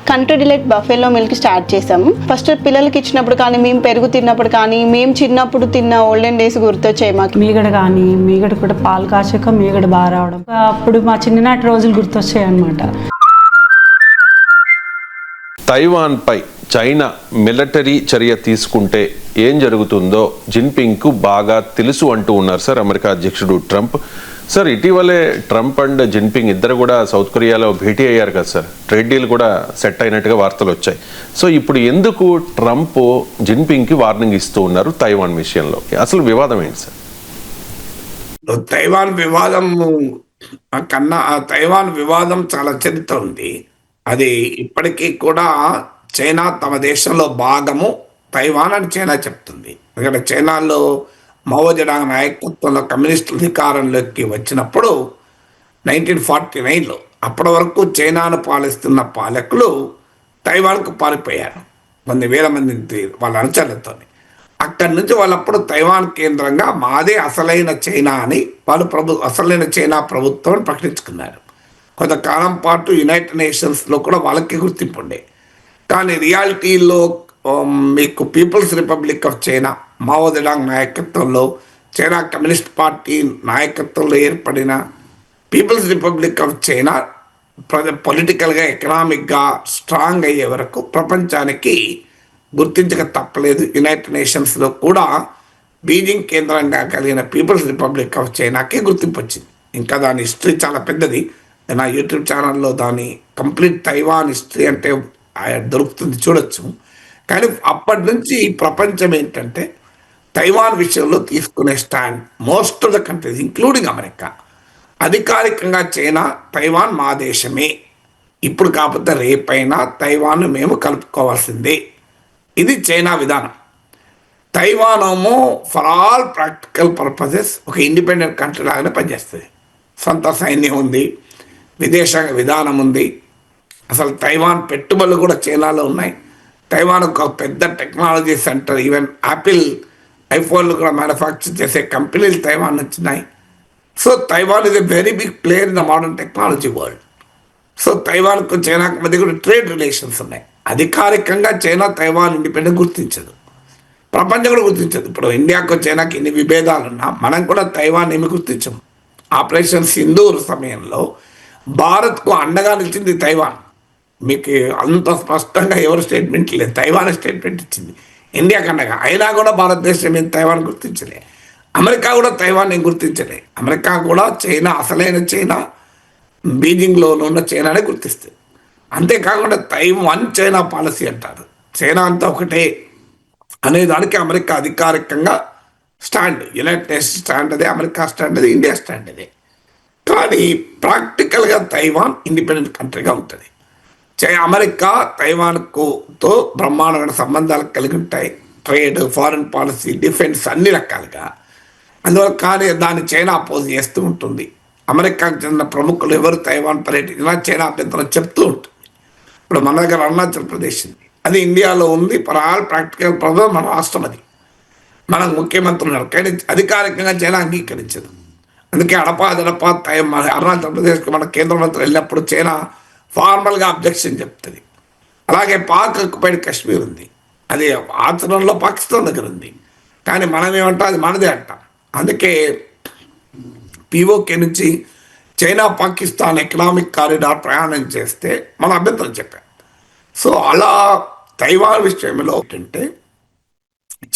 Country delight బఫేలో milk start చేసాము. First పిల్లలకి ఇచ్చినప్పుడు కానీ, మేము పెరుగు తిన్నప్పుడు కానీ, మేము చిన్నప్పుడు తిన్న ఓల్డెన్ డేస్ గుర్తొచ్చాయి మాకు. మీగడ కూడా పాలు కాచాక మీగడ బాగా రావడం, అప్పుడు మా చిన్ననాటి రోజులు గుర్తొచ్చాయి అన్నమాట. తైవాన్ పై చైనా మిలిటరీ చర్య తీసుకుంటే ఏం జరుగుతుందో జిన్పింగ్కు బాగా తెలుసు అంటూ ఉన్నారు సార్ అమెరికా అధ్యక్షుడు ట్రంప్. సార్, ఇటీవలే ట్రంప్ అండ్ జిన్పింగ్ ఇద్దరు కూడా సౌత్ కొరియాలో భేటీ అయ్యారు కదా సార్. ట్రేడ్ డీల్ కూడా సెట్ అయినట్టుగా వార్తలు వచ్చాయి. సో ఇప్పుడు ఎందుకు ట్రంప్ జిన్పింగ్కి వార్నింగ్ ఇస్తూ ఉన్నారు తైవాన్ విషయంలో? అసలు వివాదం ఏంటి సార్? తైవాన్ వివాదం కన్నా తైవాన్ వివాదం చాలా చరిత్ర ఉంది. అది ఇప్పటికీ కూడా చైనా తమ దేశంలో భాగము తైవాన్ అని చైనా చెప్తుంది. ఎందుకంటే చైనాలో మావో జెడాంగ్ నాయకత్వంలో కమ్యూనిస్టుల అధికారంలోకి వచ్చినప్పుడు 1949లో అప్పటి వరకు చైనాను పాలిస్తున్న పాలకులు తైవాన్కు పారిపోయారు కొన్ని వేల మంది వాళ్ళ అనుచరులతో. అక్కడి నుంచి వాళ్ళప్పుడు తైవాన్ కేంద్రంగా మాదే అసలైన చైనా అని వాళ్ళు అసలైన చైనా ప్రభుత్వం ప్రకటించుకున్నారు. కొంతకాలం పాటు యునైటెడ్ నేషన్స్లో కూడా వాళ్ళకి గుర్తింపు ఉండే. కానీ రియాలిటీలో మీకు People's Republic of China Mao Zedong నాయకత్వంలో, చైనా కమ్యూనిస్ట్ పార్టీ నాయకత్వంలో ఏర్పడిన పీపుల్స్ రిపబ్లిక్ ఆఫ్ చైనా పొలిటికల్గా, ఎకనామిక్గా స్ట్రాంగ్ అయ్యే వరకు ప్రపంచానికి గుర్తించక తప్పలేదు. యునైటెడ్ నేషన్స్లో కూడా బీజింగ్ కేంద్రంగా కలిగిన పీపుల్స్ రిపబ్లిక్ ఆఫ్ చైనాకి గుర్తింపు వచ్చింది. ఇంకా దాని హిస్టరీ చాలా పెద్దది. నా యూట్యూబ్ ఛానల్లో దాని కంప్లీట్ తైవాన్ హిస్టరీ అంటే దొరుకుతుంది, చూడొచ్చు. కానీ అప్పటి నుంచి ప్రపంచం ఏంటంటే తైవాన్ విషయంలో తీసుకునే stand most of the countries including America, అధికారికంగా చైనా తైవాన్ మా దేశమే, ఇప్పుడు కాకపోతే రేపైనా తైవాన్ మేము కలుపుకోవాల్సిందే, ఇది చైనా విధానం. తైవాన్ ఏమో ఫర్ ఆల్ ప్రాక్టికల్ పర్పసెస్ ఒక ఇండిపెండెంట్ కంట్రీ లాగానే పనిచేస్తుంది. సొంత సైన్యం ఉంది, విదేశాంగ విధానం ఉంది. అసలు తైవాన్ పెట్టుబడులు కూడా చైనాలో ఉన్నాయి. తైవాన్ ఒక పెద్ద టెక్నాలజీ సెంటర్. ఈవెన్ యాపిల్ ఐఫోన్లు కూడా మ్యానుఫ్యాక్చర్ చేసే కంపెనీలు తైవాన్ వచ్చినాయి. So Taiwan is a very big player in the modern technology world. So తైవాన్కు చైనాకు మధ్య కూడా ట్రేడ్ రిలేషన్స్ ఉన్నాయి. అధికారికంగా చైనా తైవాన్ ఇండిపెండెంట్ గుర్తించదు, ప్రపంచం కూడా గుర్తించదు. ఇప్పుడు ఇండియాకు చైనాకి ఎన్ని విభేదాలున్నా మనం కూడా తైవాన్ ఏమి గుర్తించము. ఆపరేషన్ సింధూర్ సమయంలో భారత్కు అండగా నిలిచింది తైవాన్. మీకు అంత స్పష్టంగా ఎవరు స్టేట్మెంట్ లేదు, తైవాన్ స్టేట్మెంట్ ఇచ్చింది ఇండియాకి అండగా. అయినా కూడా భారతదేశం ఏం తైవాన్ గుర్తించలే, అమెరికా కూడా తైవాన్ ఏం గుర్తించలే. అమెరికా కూడా చైనా అసలైన చైనా, బీజింగ్లో ఉన్న చైనానే గుర్తిస్తుంది. అంతేకాకుండా తైవాన్ చైనా పాలసీ అంటారు. చైనా అంతా ఒకటే అనేదానికి అమెరికా అధికారికంగా స్టాండ్, యునైటెడ్ నేషన్స్ స్టాండ్ అదే, అమెరికా స్టాండ్ అదే, ఇండియా స్టాండ్ అదే. కానీ ప్రాక్టికల్గా తైవాన్ ఇండిపెండెంట్ కంట్రీగా ఉంటుంది. అమెరికా తైవాన్తో బ్రహ్మాండమైన సంబంధాలు కలిగి ఉంటాయి. ట్రేడ్, ఫారిన్ పాలసీ, డిఫెన్స్ అన్ని రకాలుగా. అందువల్ల కానీ దాన్ని చైనా అపోజ్ చేస్తూ ఉంటుంది. అమెరికాకు చెందిన ప్రముఖులు ఎవరు తైవాన్ పర్యటించినా చైనా అభ్యంతరం చెప్తూ ఉంటుంది. ఇప్పుడు మన దగ్గర అరుణాచల్ ప్రదేశ్ ఉంది, అది ఇండియాలో ఉంది. ఫర్ ఆల్ ప్రాక్టికల్ ప్రాబ్లం మన రాష్ట్రం అది, మనకు ముఖ్యమంత్రి ఉన్నారు. కానీ అధికారికంగా చైనా అంగీకరించదు. అందుకే అడపా అరుణాచల్ ప్రదేశ్కి మన కేంద్ర మంత్రి వెళ్ళినప్పుడు చైనా ఫార్మల్గా అబ్జెక్షన్ చెప్తుంది. అలాగే పాక్ ఆక్యుపైడ్ కాశ్మీర్ ఉంది, అది ఆచరణలో పాకిస్తాన్ దగ్గర ఉంది. కానీ మనం ఏమంటాం, అది మనదే అంటాం. అందుకే పిఓకే నుంచి చైనా పాకిస్తాన్ ఎకనామిక్ కారిడార్ ప్రయాణం చేస్తే మన అభ్యంతరం చెప్పాం. సో అలా తైవాన్ విషయంలో ఏంటంటే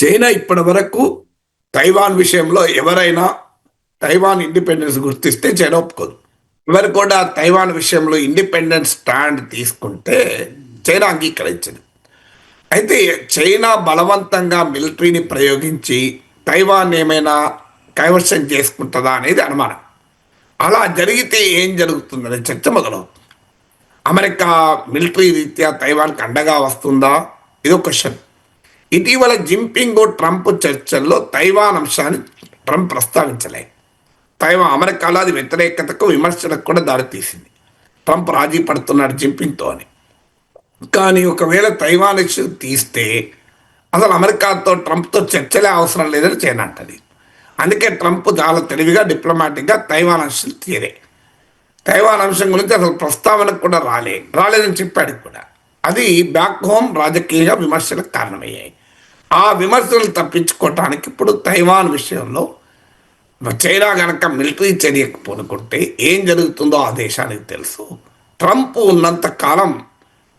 చైనా ఇప్పటి వరకు తైవాన్ విషయంలో ఎవరైనా తైవాన్ ఇండిపెండెన్స్ గుర్తిస్తే చైనా ఒప్పుకోదు. ఎవరు కూడా తైవాన్ విషయంలో ఇండిపెండెంట్ స్టాండ్ తీసుకుంటే చైనా అంగీకరించదు. అయితే చైనా బలవంతంగా మిలిటరీని ప్రయోగించి తైవాన్ ఏమైనా కైవర్షన్ చేసుకుంటుందా అనేది అనుమానం. అలా జరిగితే ఏం జరుగుతుందనే చర్చ మొదలవుతుంది. అమెరికా మిలిటరీ రీత్యా తైవాన్కి అండగా వస్తుందా, ఇది ఒక క్వశ్చన్. ఇటీవల జిన్పింగ్ ట్రంప్ చర్చల్లో తైవాన్ అంశాన్ని ట్రంప్ ప్రస్తావించలే. తైవాన్ అమెరికాలో అది వ్యతిరేకతకు, విమర్శలకు కూడా దారితీసింది. ట్రంప్ రాజీ పడుతున్నాడు జిన్పింగ్తో అని. కానీ ఒకవేళ తైవాన్ ఇష్యూ తీస్తే అసలు అమెరికాతో ట్రంప్తో చర్చలే అవసరం లేదని చైనా అంటది. అందుకే ట్రంప్ చాలా తెలివిగా డిప్లొమాటిక్గా తైవాన్ అంశం తీరే. తైవాన్ అంశం గురించి అసలు ప్రస్తావనకు కూడా రాలేదని చెప్పాడు కూడా. అది బ్యాక్ హోమ్ రాజకీయ విమర్శలకు కారణమయ్యాయి. ఆ విమర్శలు తప్పించుకోవటానికి ఇప్పుడు తైవాన్ విషయంలో చైనా కనుక మిలిటరీ చర్యకు పూనుకుంటే ఏం జరుగుతుందో ఆ దేశానికి తెలుసు. ట్రంప్ ఉన్నంత కాలం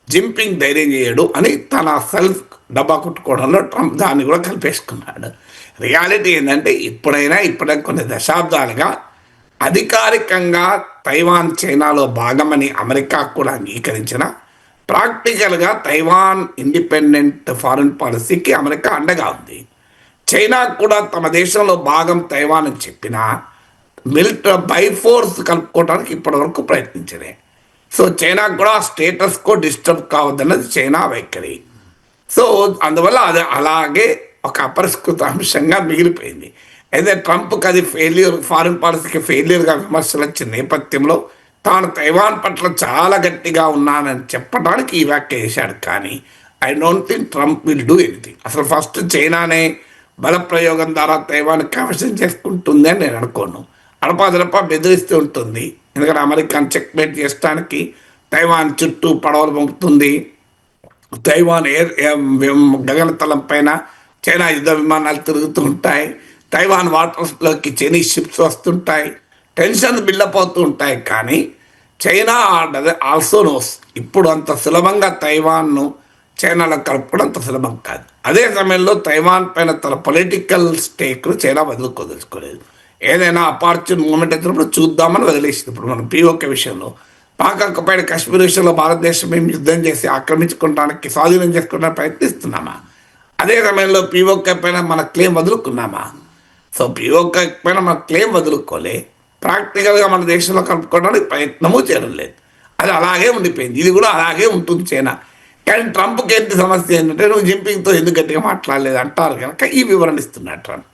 జింపింగ్ ధైర్యం చేయడు అని తన సెల్ఫ్ డబ్బా కొట్టుకోవడంలో ట్రంప్ దాన్ని కూడా కలిపేసుకున్నాడు. రియాలిటీ ఏంటంటే ఇప్పుడే కొన్ని దశాబ్దాలుగా అధికారికంగా తైవాన్ చైనాలో భాగమని అమెరికా కూడా అంగీకరించిన, ప్రాక్టికల్గా తైవాన్ ఇండిపెండెంట్ ఫారిన్ పాలసీకి అమెరికా అండగా ఉంది. చైనా కూడా తమ దేశంలో భాగం తైవాన్ అని చెప్పినా మిలిటరీ బై ఫోర్స్ కలుపుకోవడానికి ఇప్పటివరకు ప్రయత్నించలే. సో చైనా కూడా స్టేటస్ కో డిస్టర్బ్ కావద్దన్నది చైనా వైఖరి. సో అందువల్ల అది అలాగే ఒక అపరిష్కృత అంశంగా మిగిలిపోయింది. అయితే ట్రంప్కి అది ఫెయిల్యూర్, ఫారిన్ పాలసీకి ఫెయిల్యూర్గా విమర్శలు వచ్చిన నేపథ్యంలో తాను తైవాన్ పట్ల చాలా గట్టిగా ఉన్నానని చెప్పడానికి ఈ వ్యాఖ్య చేశాడు. కానీ I don't think Trump will do anything. అసలు ఫస్ట్ చైనానే బల ప్రయోగం ద్వారా తైవాన్ కైవసం చేసుకుంటుంది అని నేను అనుకోను. అడపాదడపా బెదిరిస్తూ ఉంటుంది. ఎందుకంటే అమెరికాను చెక్మేట్ చేయడానికి తైవాన్ చుట్టూ పడవలు పంపుతుంది. తైవాన్ గగనతలం పైన చైనా యుద్ధ విమానాలు తిరుగుతూ ఉంటాయి. తైవాన్ వాటర్స్లోకి చైనీస్ షిప్స్ వస్తుంటాయి. టెన్షన్ బిల్డప్ అవుతూ ఉంటాయి. కానీ చైనా ఆల్సో నోస్ ఇప్పుడు అంత సులభంగా తైవాన్ను చైనాలో కలుపుకోవడం అంత సులభం కాదు. అదే సమయంలో తైవాన్ పైన తన పొలిటికల్ స్టేక్ను చైనా వదులుకోదలుచుకోలేదు. ఏదైనా అపార్చున్ మూమెంట్ వచ్చినప్పుడు చూద్దామని వదిలేసింది. ఇప్పుడు మనం పీఓకే విషయంలో, పాక్ ఆక్యుపైడ్ కాశ్మీర్ విషయంలో భారతదేశం మేము యుద్ధం చేసి ఆక్రమించుకోవడానికి, స్వాధీనం చేసుకోవడానికి ప్రయత్నిస్తున్నామా? అదే సమయంలో పీఓకే పైన మన క్లెయిమ్ వదులుకున్నామా? సో పీఓకే పైన మన క్లెయిమ్ వదులుకోలే, ప్రాక్టికల్గా మన దేశంలో కలుపుకోవడానికి ప్రయత్నము చేయడం లేదు. అది అలాగే ఉండిపోయింది. ఇది కూడా అలాగే ఉంటుంది చైనా. కానీ ట్రంప్కి ఏంటి సమస్య ఏంటంటే నువ్వు జింపింగ్తో ఎందుకు గట్టిగా మాట్లాడలేదు అంటారు కనుక ఈ వివరణ ఇస్తున్నాడు ట్రంప్.